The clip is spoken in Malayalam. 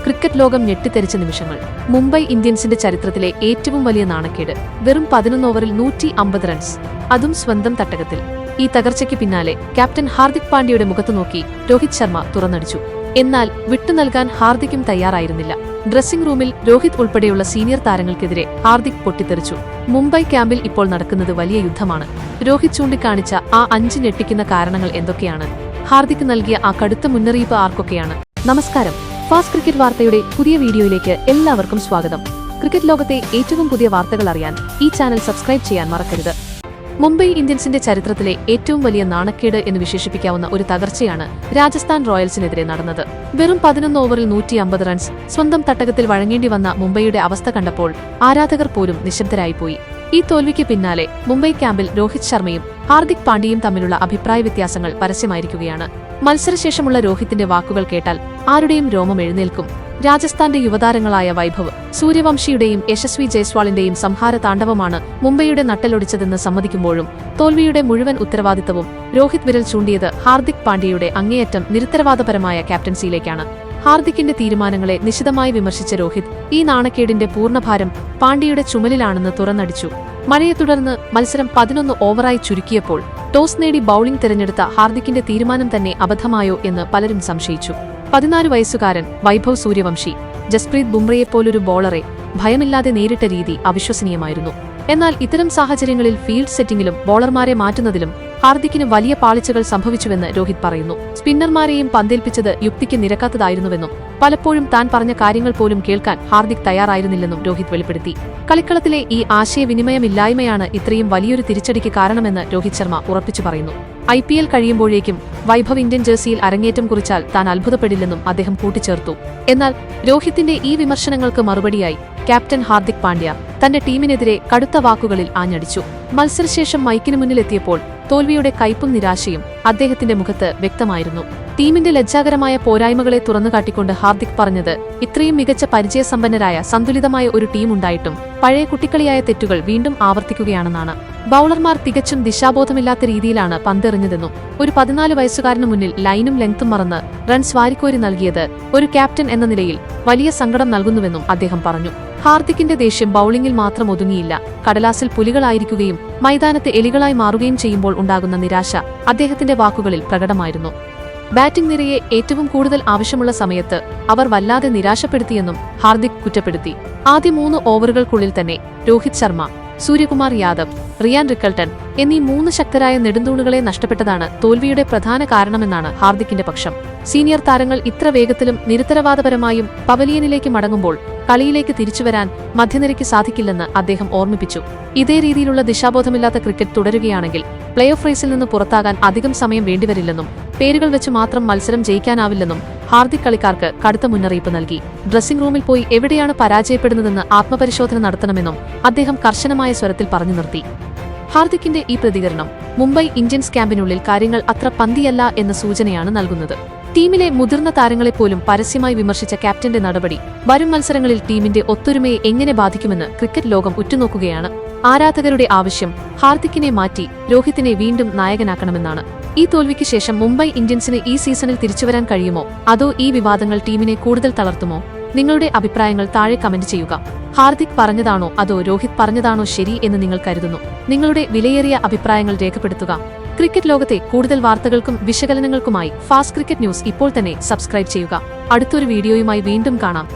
ക്രിക്കറ്റ് ലോകം ഞെട്ടിത്തെറിച്ച നിമിഷങ്ങൾ. മുംബൈ ഇന്ത്യൻസിന്റെ ചരിത്രത്തിലെ ഏറ്റവും വലിയ നാണക്കേട്. വെറും 11 ഓവറിൽ 150 റൺസ്, അതും സ്വന്തം തട്ടകത്തിൽ. ഈ തകർച്ചയ്ക്ക് പിന്നാലെ ക്യാപ്റ്റൻ ഹാർദിക് പാണ്ഡ്യയുടെ മുഖത്ത് നോക്കി രോഹിത് ശർമ്മ തുറന്നടിച്ചു. എന്നാൽ വിട്ടുനൽകാൻ ഹാർദിക്കും തയ്യാറായിരുന്നില്ല. ഡ്രസ്സിംഗ് റൂമിൽ രോഹിത് ഉൾപ്പെടെയുള്ള സീനിയർ താരങ്ങൾക്കെതിരെ ഹാർദിക് പൊട്ടിത്തെറിച്ചു. മുംബൈ ക്യാമ്പിൽ ഇപ്പോൾ നടക്കുന്നത് വലിയ യുദ്ധമാണ്. രോഹിത് ചൂണ്ടിക്കാണിച്ച ആ 5 ഞെട്ടിക്കുന്ന കാരണങ്ങൾ എന്തൊക്കെയാണ്? ഹാർദിക് നൽകിയ ആ കടുത്ത മുന്നറിയിപ്പ് ആർക്കൊക്കെയാണ്? നമസ്കാരം, ഫാസ്റ്റ് ക്രിക്കറ്റ് വാർത്തയുടെ പുതിയ വീഡിയോയിലേക്ക് എല്ലാവർക്കും സ്വാഗതം. ക്രിക്കറ്റ് ലോകത്തെ ഏറ്റവും പുതിയ വാർത്തകൾ അറിയാൻ ഈ ചാനൽ സബ്സ്ക്രൈബ് ചെയ്യാൻ മറക്കരുത്. മുംബൈ ഇന്ത്യൻസിന്റെ ചരിത്രത്തിലെ ഏറ്റവും വലിയ നാണക്കേട് എന്ന് വിശേഷിപ്പിക്കാവുന്ന ഒരു തകർച്ചയാണ് രാജസ്ഥാൻ റോയൽസിനെതിരെ നടന്നത്. വെറും 11 ഓവറിൽ 150 റൺസ് സ്വന്തം തട്ടകത്തിൽ വഴങ്ങേണ്ടി വന്ന മുംബൈയുടെ അവസ്ഥ കണ്ടപ്പോൾ ആരാധകർ പോലും നിശബ്ദരായിപ്പോയി. ഈ തോൽവിക്ക് പിന്നാലെ മുംബൈ ക്യാമ്പിൽ രോഹിത് ശർമ്മയും ഹാർദിക് പാണ്ഡ്യയും തമ്മിലുള്ള അഭിപ്രായ വ്യത്യാസങ്ങൾ പരസ്യമായിരിക്കുകയാണ്. മത്സരശേഷമുള്ള രോഹിത്തിന്റെ വാക്കുകൾ കേട്ടാൽ ആരുടെയും രോമം എഴുന്നേൽക്കും. രാജസ്ഥാന്റെ യുവതാരങ്ങളായ വൈഭവ് സൂര്യവംശിയുടെയും യശസ്വി ജയ്സ്വാളിന്റെയും സംഹാര താണ്ഡവമാണ് മുംബൈയുടെ നട്ടെലൊടിച്ചതെന്ന് സമ്മതിക്കുമ്പോഴും തോൽവിയുടെ മുഴുവൻ ഉത്തരവാദിത്തവും രോഹിത് വിരൽ ചൂണ്ടിയത് ഹാർദിക് പാണ്ഡ്യയുടെ അങ്ങേയറ്റം നിരുത്തരവാദപരമായ ക്യാപ്റ്റൻസിയിലേക്കാണ്. ഹാർദിക്കിന്റെ തീരുമാനങ്ങളെ നിശിതമായി വിമർശിച്ച രോഹിത് ഈ നാണക്കേടിന്റെ പൂർണ്ണഭാരം പാണ്ഡ്യയുടെ ചുമലിലാണെന്ന് തുറന്നടിച്ചു. മഴയെ തുടർന്ന് മത്സരം 11 ഓവറായി ചുരുക്കിയപ്പോൾ ടോസ് നേടി ബൌളിംഗ് തിരഞ്ഞെടുത്ത ഹാർദിക്കിന്റെ തീരുമാനം തന്നെ അബദ്ധമായോ എന്ന് പലരും സംശയിച്ചു. 14 വയസ്സുകാരൻ വൈഭവ് സൂര്യവംശി ജസ്പ്രീത് ബുംറയെപ്പോലൊരു ബോളറെ ഭയമില്ലാതെ നേരിട്ട രീതി അവിശ്വസനീയമായിരുന്നു. എന്നാൽ ഇത്തരം സാഹചര്യങ്ങളിൽ ഫീൽഡ് സെറ്റിംഗിലും ബോളർമാരെ മാറ്റുന്നതിലും ഹാർദിക്കിന് വലിയ പാളിച്ചകൾ സംഭവിച്ചുവെന്ന് രോഹിത് പറയുന്നു. സ്പിന്നർമാരെയും പന്തേൽപ്പിച്ചത് യുക്തിക്ക് നിരക്കാത്തതായിരുന്നുവെന്നും പലപ്പോഴും താൻ പറഞ്ഞ കാര്യങ്ങൾ പോലും കേൾക്കാൻ ഹാർദിക് തയ്യാറായിരുന്നില്ലെന്നും രോഹിത് വെളിപ്പെടുത്തി. കളിക്കളത്തിലെ ഈ ആശയവിനിമയമില്ലായ്മയാണ് ഇത്രയും വലിയൊരു തിരിച്ചടിക്ക് കാരണമെന്ന് രോഹിത് ശർമ്മ ഉറപ്പിച്ചു പറയുന്നു. IPL കഴിയുമ്പോഴേക്കും വൈഭവ് ഇന്ത്യൻ ജേഴ്സിയിൽ അരങ്ങേറ്റം കുറിച്ചാൽ താൻ അത്ഭുതപ്പെടില്ലെന്നും അദ്ദേഹം കൂട്ടിച്ചേർത്തു. എന്നാൽ രോഹിത്തിന്റെ ഈ വിമർശനങ്ങൾക്ക് മറുപടിയായി ക്യാപ്റ്റൻ ഹാർദിക് പാണ്ഡ്യ തന്റെ ടീമിനെതിരെ കടുത്ത വാക്കുകളിൽ ആഞ്ഞടിച്ചു. മത്സരശേഷം മൈക്കിന് മുന്നിലെത്തിയപ്പോൾ തോൽവിയുടെ കയ്പും നിരാശയും അദ്ദേഹത്തിന്റെ മുഖത്ത് വ്യക്തമായിരുന്നു. ടീമിന്റെ ലജ്ജാകരമായ പോരായ്മകളെ തുറന്നുകാട്ടിക്കൊണ്ട് ഹാർദിക് പറഞ്ഞത്, ഇത്രയും മികച്ച പരിചയസമ്പന്നരായ സന്തുലിതമായ ഒരു ടീം ഉണ്ടായിട്ടും പഴയ കുട്ടിക്കളിയായ തെറ്റുകൾ വീണ്ടും ആവർത്തിക്കുകയാണെന്നാണ്. ബൌളർമാർ തികച്ചും ദിശാബോധമില്ലാത്ത രീതിയിലാണ് പന്തെറിഞ്ഞതെന്നും ഒരു 14 വയസ്സുകാരനു മുന്നിൽ ലൈനും ലെങ്തും മറന്ന് റൺസ് വാരിക്കോരി നൽകിയത് ഒരു ക്യാപ്റ്റൻ എന്ന നിലയിൽ വലിയ സങ്കടം നൽകുന്നുവെന്നും അദ്ദേഹം പറഞ്ഞു. ഹാർദിക്കിന്റെ ദേഷ്യം ബൌളിംഗിൽ മാത്രം ഒതുങ്ങിയില്ല. കടലാസിൽ പുലികളായിരിക്കുകയും മൈതാനത്ത് എലികളായി മാറുകയും ചെയ്യുമ്പോൾ ഉണ്ടാകുന്ന നിരാശ അദ്ദേഹത്തിന്റെ വാക്കുകളിൽ പ്രകടമായിരുന്നു. ബാറ്റിംഗ് നിരയെ ഏറ്റവും കൂടുതൽ ആവശ്യമുള്ള സമയത്ത് അവർ വല്ലാതെ നിരാശപ്പെടുത്തിയെന്നും ഹാർദിക് കുറ്റപ്പെടുത്തി. ആദ്യ 3 ഓവറുകൾക്കുള്ളിൽ തന്നെ രോഹിത് ശർമ്മ, സൂര്യകുമാർ യാദവ്, റിയാൻ റിക്കൽട്ടൺ എന്നീ 3 ശക്തരായ നെടുന്തൂണുകളെ നഷ്ടപ്പെട്ടതാണ് തോൽവിയുടെ പ്രധാന കാരണമെന്നാണ് ഹാർദിക്കിന്റെ പക്ഷം. സീനിയർ താരങ്ങൾ ഇത്ര വേഗത്തിലും നിരുത്തരവാദപരമായും പവലിയനിലേക്ക് മടങ്ങുമ്പോൾ കളിയിലേക്ക് തിരിച്ചുവരാൻ മധ്യനിരയ്ക്ക് സാധിക്കില്ലെന്ന് അദ്ദേഹം ഓർമ്മിപ്പിച്ചു. ഇതേ രീതിയിലുള്ള ദിശാബോധമില്ലാത്ത ക്രിക്കറ്റ് തുടരുകയാണെങ്കിൽ പ്ലേ ഓഫ് റേസിൽ നിന്ന് പുറത്താകാൻ അധികം സമയം വേണ്ടിവരില്ലെന്നും പേരുകൾ വെച്ച് മാത്രം മത്സരം ജയിക്കാനാവില്ലെന്നും ഹാർദിക് കളിക്കാർക്ക് കടുത്ത മുന്നറിയിപ്പ് നൽകി. ഡ്രസ്സിംഗ് റൂമിൽ പോയി എവിടെയാണ് പരാജയപ്പെടുന്നതെന്ന് ആത്മപരിശോധന നടത്തണമെന്നും അദ്ദേഹം കർശനമായ സ്വരത്തിൽ പറഞ്ഞു നിർത്തി. ഹാർദിക്കിന്റെ ഈ പ്രതികരണം മുംബൈ ഇന്ത്യൻസ് ക്യാമ്പിനുള്ളിൽ കാര്യങ്ങൾ അത്ര പന്തിയല്ല എന്ന സൂചനയാണ് നൽകുന്നത്. ടീമിലെ മുതിർന്ന താരങ്ങളെപ്പോലും പരസ്യമായി വിമർശിച്ച ക്യാപ്റ്റന്റെ നടപടി വരും മത്സരങ്ങളിൽ ടീമിന്റെ ഒത്തൊരുമയെ എങ്ങനെ ബാധിക്കുമെന്ന് ക്രിക്കറ്റ് ലോകം ഉറ്റുനോക്കുകയാണ്. ആരാധകരുടെ ആവശ്യം ഹാർദിക്കിനെ മാറ്റി രോഹിത്തിനെ വീണ്ടും നായകനാക്കണമെന്നാണ്. ഈ തോൽവിക്ക് ശേഷം മുംബൈ ഇന്ത്യൻസിന് ഈ സീസണിൽ തിരിച്ചുവരാൻ കഴിയുമോ, അതോ ഈ വിവാദങ്ങൾ ടീമിനെ കൂടുതൽ തളർത്തുമോ? നിങ്ങളുടെ അഭിപ്രായങ്ങൾ താഴെ കമന്റ് ചെയ്യുക. ഹാർദിക് പറഞ്ഞതാണോ അതോ രോഹിത് പറഞ്ഞതാണോ ശരി എന്ന് നിങ്ങൾ കരുതുന്നു? നിങ്ങളുടെ വിലയേറിയ അഭിപ്രായങ്ങൾ രേഖപ്പെടുത്തുക. ക്രിക്കറ്റ് ലോകത്തെ കൂടുതൽ വാർത്തകൾക്കും വിശകലനങ്ങൾക്കുമായി ഫാസ്റ്റ് ക്രിക്കറ്റ് ന്യൂസ് ഇപ്പോൾ തന്നെ സബ്സ്ക്രൈബ് ചെയ്യുക. അടുത്തൊരു വീഡിയോയുമായി വീണ്ടും കാണാം.